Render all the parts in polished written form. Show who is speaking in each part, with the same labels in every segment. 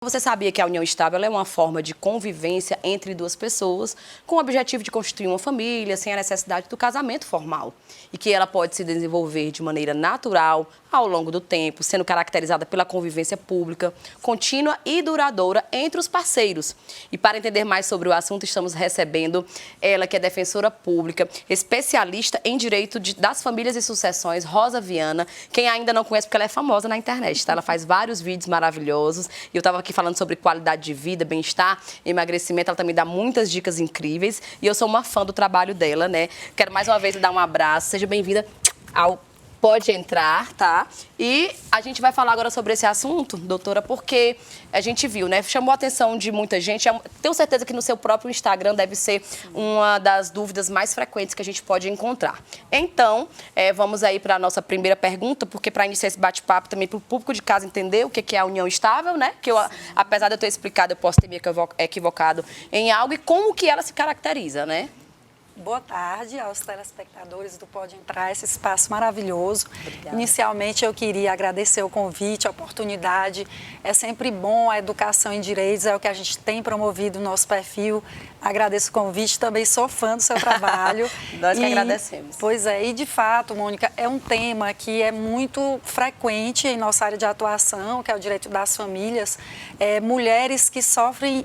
Speaker 1: Você sabia que a união estável é uma forma de convivência entre duas pessoas com o objetivo de constituir uma família sem a necessidade do casamento formal e que ela pode se desenvolver de maneira natural ao longo do tempo, sendo caracterizada pela convivência pública, contínua e duradoura entre os parceiros. E para entender mais sobre o assunto, estamos recebendo ela, que é defensora pública, especialista em direito das famílias e sucessões, Rosa Viana. Quem ainda não conhece, porque ela é famosa na internet, tá? Ela faz vários vídeos maravilhosos e eu estava aqui falando sobre qualidade de vida, bem-estar, emagrecimento. Ela também dá muitas dicas incríveis e eu sou uma fã do trabalho dela, né? Quero mais uma vez dar um abraço. Seja bem-vinda ao Pode Entrar, tá? E a gente vai falar agora sobre esse assunto, doutora, porque a gente viu, né? Chamou a atenção de muita gente. Tenho certeza que no seu próprio Instagram deve ser uma das dúvidas mais frequentes que a gente pode encontrar. Então, vamos aí para a nossa primeira pergunta, porque para iniciar esse bate-papo também para o público de casa entender o que é a união estável, né? Que eu, apesar de eu ter explicado, eu posso ter me equivocado em algo e como que ela se caracteriza, né?
Speaker 2: Boa tarde aos telespectadores do Pode Entrar, esse espaço maravilhoso.
Speaker 1: Obrigada.
Speaker 2: Inicialmente, eu queria agradecer o convite, a oportunidade. É sempre bom a educação em direitos, é o que a gente tem promovido no nosso perfil. Agradeço o convite, também sou fã do seu trabalho.
Speaker 1: Nós que agradecemos.
Speaker 2: Pois é, e de fato, Mônica, é um tema que é muito frequente em nossa área de atuação, que é o direito das famílias. Mulheres que sofrem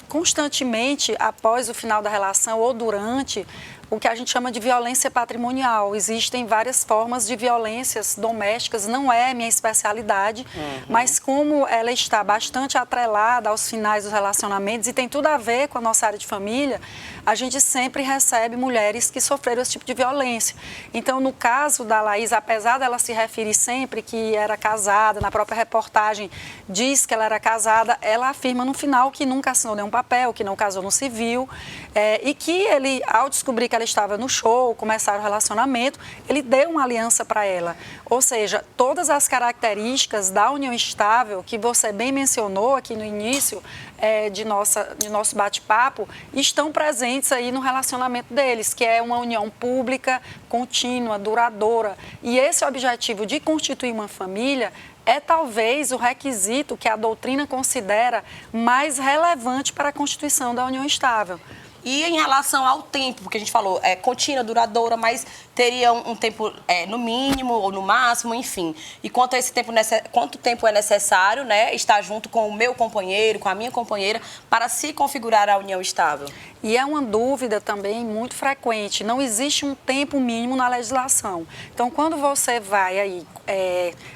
Speaker 2: constantemente após o final da relação ou durante o que a gente chama de violência patrimonial. Existem várias formas de violências domésticas, não é minha especialidade, mas como ela está bastante atrelada aos finais dos relacionamentos e tem tudo a ver com a nossa área de família, a gente sempre recebe mulheres que sofreram esse tipo de violência. Então, no caso da Laís, apesar dela se referir sempre que era casada, na própria reportagem diz que ela era casada, ela afirma no final que nunca assinou nenhum papel, que não casou no civil, e que ele, ao descobrir que ela estava no show, começaram o relacionamento, ele deu uma aliança para ela. Ou seja, todas as características da união estável, que você bem mencionou aqui no início de nosso bate-papo, estão presentes aí no relacionamento deles, que é uma união pública, contínua, duradoura. E esse objetivo de constituir uma família é talvez o requisito que a doutrina considera mais relevante para a constituição da união estável.
Speaker 1: E em relação ao tempo, porque a gente falou, contínua, duradoura, mas teria um tempo no mínimo ou no máximo, enfim. E quanto a esse tempo, quanto tempo é necessário, né, estar junto com o meu companheiro, com a minha companheira, para se configurar a união estável?
Speaker 2: E é uma dúvida também muito frequente, não existe um tempo mínimo na legislação. Então, quando você vai aí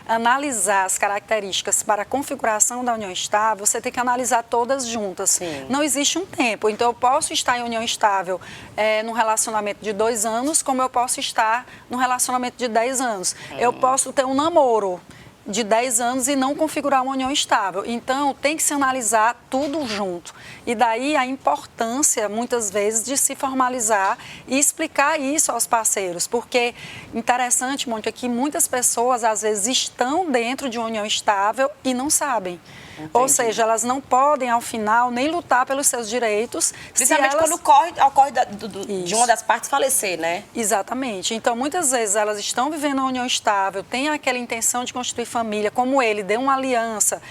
Speaker 2: analisar as características para a configuração da união estável, você tem que analisar todas juntas.
Speaker 1: Sim.
Speaker 2: Não existe um tempo. Então, eu posso estar em união estável num relacionamento de 2 anos, como eu posso estar num relacionamento de 10 anos. Eu posso ter um namoro de 10 anos e não configurar uma união estável. Então, tem que se analisar tudo junto. E daí a importância, muitas vezes, de se formalizar e explicar isso aos parceiros. Porque, interessante, Mônica, que muitas pessoas, às vezes, estão dentro de uma união estável e não sabem. Entendi. Ou seja, elas não podem, ao final, nem lutar pelos seus direitos.
Speaker 1: Principalmente quando ocorre de uma das partes falecer, né?
Speaker 2: Exatamente. Então, muitas vezes, elas estão vivendo uma união estável, têm aquela intenção de constituir família, como ele, deu uma aliança.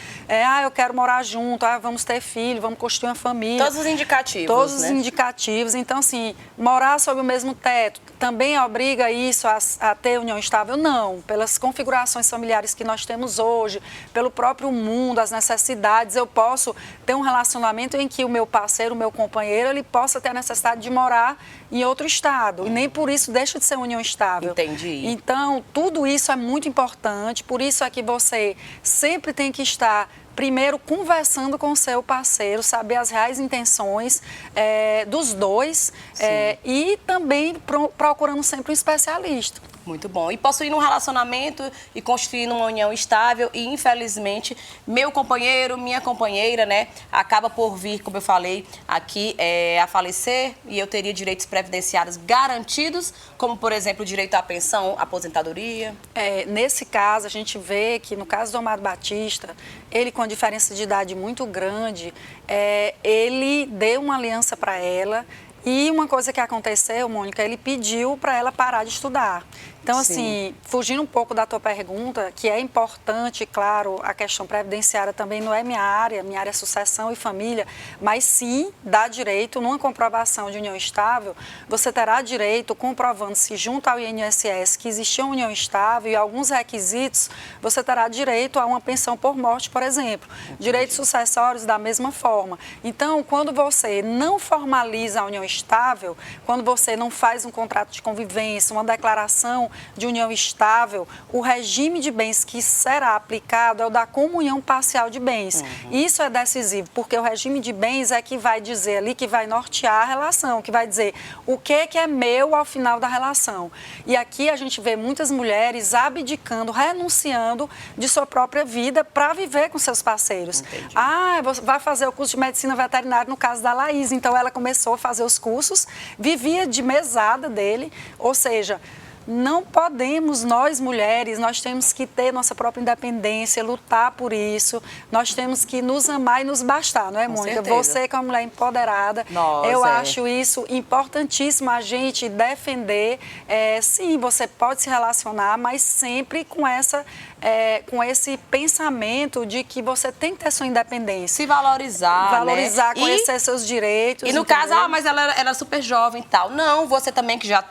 Speaker 2: Eu quero morar junto, vamos ter filho, vamos constituir uma família.
Speaker 1: Todos os indicativos,
Speaker 2: Todos
Speaker 1: né?
Speaker 2: os indicativos. Então, assim, morar sob o mesmo teto também obriga isso a ter união estável? Não. Pelas configurações familiares que nós temos hoje, pelo próprio mundo, as necessidades, eu posso ter um relacionamento em que o meu parceiro, o meu companheiro, ele possa ter a necessidade de morar em outro estado. E nem por isso deixa de ser união estável.
Speaker 1: Entendi.
Speaker 2: Então, tudo isso é muito importante, por isso é que você sempre tem que estar primeiro conversando com o seu parceiro, saber as reais intenções dos dois e também procurando sempre um especialista.
Speaker 1: Muito bom. E posso ir num relacionamento e construir uma união estável e, infelizmente, meu companheiro, minha companheira, né, acaba por vir, como eu falei aqui, a falecer e eu teria direitos previdenciários garantidos, como, por exemplo, o direito à pensão, aposentadoria?
Speaker 2: Nesse caso, a gente vê que, no caso do Amado Batista, ele, com a diferença de idade muito grande, ele deu uma aliança para ela. E uma coisa que aconteceu, Mônica, ele pediu para ela parar de estudar. Então,
Speaker 1: Sim.
Speaker 2: assim, fugindo um pouco da tua pergunta, que é importante, claro, a questão previdenciária também não é minha área é sucessão e família, mas sim dá direito, numa comprovação de união estável, você terá direito, comprovando-se junto ao INSS que existia uma união estável e alguns requisitos, você terá direito a uma pensão por morte, por exemplo. Direitos sucessórios da mesma forma. Então, quando você não formaliza a união estável, quando você não faz um contrato de convivência, uma declaração de união estável, o regime de bens que será aplicado é o da comunhão parcial de bens. Isso é decisivo, porque o regime de bens é que vai dizer ali, que vai nortear a relação, que vai dizer o que é meu ao final da relação. E aqui a gente vê muitas mulheres abdicando, renunciando de sua própria vida para viver com seus parceiros.
Speaker 1: Entendi.
Speaker 2: Ah, você vai fazer o curso de medicina veterinária no caso da Laís, então ela começou a fazer os cursos, vivia de mesada dele, ou seja, não podemos, nós mulheres, nós temos que ter nossa própria independência, lutar por isso, nós temos que nos amar e nos bastar, não é, Mônica? Você que é uma mulher empoderada, eu acho isso importantíssimo a gente defender. Sim, você pode se relacionar, mas sempre com esse pensamento de que você tem que ter sua independência.
Speaker 1: Se valorizar,
Speaker 2: valorizar, né? Conhecer seus direitos.
Speaker 1: E no caso, mas ela era super jovem e tal. Não, você também que já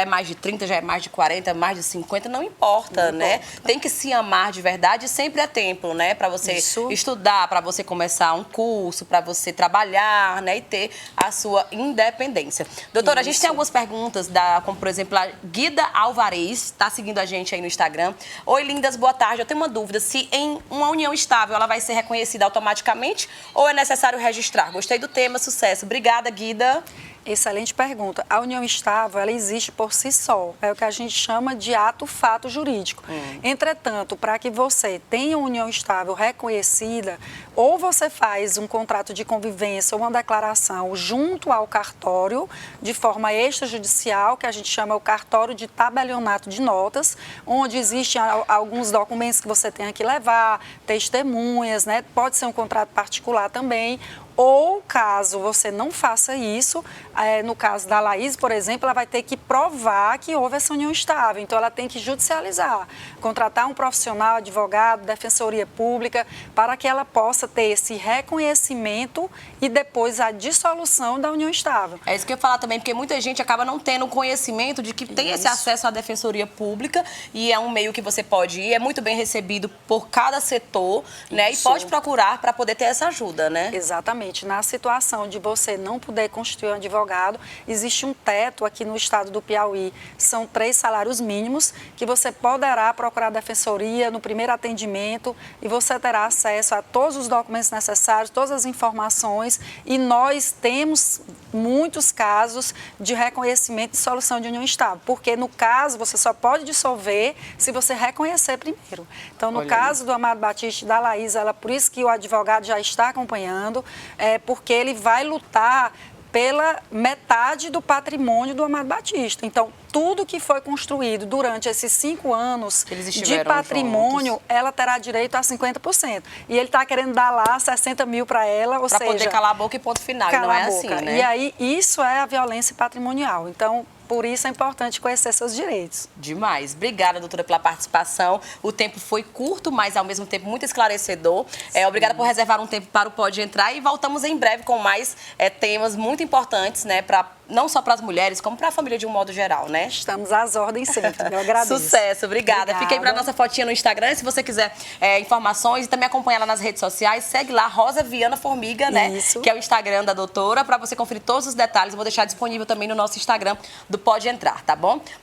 Speaker 1: é mais de 30, já é mais de 40, mais de 50, não importa, né? Tem que se amar de verdade, sempre é tempo, né? Para você estudar, para você começar um curso, para você trabalhar, né? E ter a sua independência. Doutora, a gente tem algumas perguntas, como por exemplo, a Guida Alvarez, está seguindo a gente aí no Instagram. Oi, lindas, boa tarde. Eu tenho uma dúvida, se em uma união estável ela vai ser reconhecida automaticamente ou é necessário registrar? Gostei do tema, sucesso. Obrigada, Guida.
Speaker 2: Excelente pergunta. A união estável, ela existe por si só. É o que a gente chama de ato-fato jurídico. Entretanto, para que você tenha uma união estável reconhecida, ou você faz um contrato de convivência ou uma declaração junto ao cartório, de forma extrajudicial, que a gente chama o cartório de tabelionato de notas, onde existem alguns documentos que você tem que levar, testemunhas, né? Pode ser um contrato particular também. Ou, caso você não faça isso, no caso da Laís, por exemplo, ela vai ter que provar que houve essa união estável. Então, ela tem que judicializar, contratar um profissional, advogado, defensoria pública, para que ela possa ter esse reconhecimento e depois a dissolução da união estável.
Speaker 1: É isso que eu ia falar também, porque muita gente acaba não tendo conhecimento de que tem esse acesso à defensoria pública e é um meio que você pode ir, é muito bem recebido por cada setor, né? E pode procurar para poder ter essa ajuda, né?
Speaker 2: Exatamente. Na situação de você não poder constituir um advogado, existe um teto aqui no estado do Piauí. São 3 salários mínimos que você poderá procurar a defensoria no primeiro atendimento e você terá acesso a todos os documentos necessários, todas as informações e nós temos muitos casos de reconhecimento e dissolução de união estável, porque no caso você só pode dissolver se você reconhecer primeiro. Então, no caso do Amado Batista e da Laís, por isso que o advogado já está acompanhando, porque ele vai lutar pela metade do patrimônio do Amado Batista. Então, tudo que foi construído durante esses 5 anos de patrimônio, juntos, ela terá direito a 50%. E ele está querendo dar lá 60 mil para ela, ou seja...
Speaker 1: Para poder calar a boca e ponto final, não é assim, né?
Speaker 2: E aí, isso é a violência patrimonial. Então, por isso é importante conhecer seus direitos.
Speaker 1: Demais. Obrigada, doutora, pela participação. O tempo foi curto, mas ao mesmo tempo muito esclarecedor. Obrigada por reservar um tempo para o Pode Entrar e voltamos em breve com mais temas muito importantes, né? Não só para as mulheres, como para a família de um modo geral, né?
Speaker 2: Estamos às ordens sempre. Eu agradeço.
Speaker 1: Sucesso, obrigada. Fica aí para nossa fotinha no Instagram. Se você quiser informações e também acompanhar ela nas redes sociais, segue lá, Rosa Viana Formiga, né? Isso. Que é o Instagram da doutora, para você conferir todos os detalhes. Eu vou deixar disponível também no nosso Instagram do Pode Entrar, tá bom?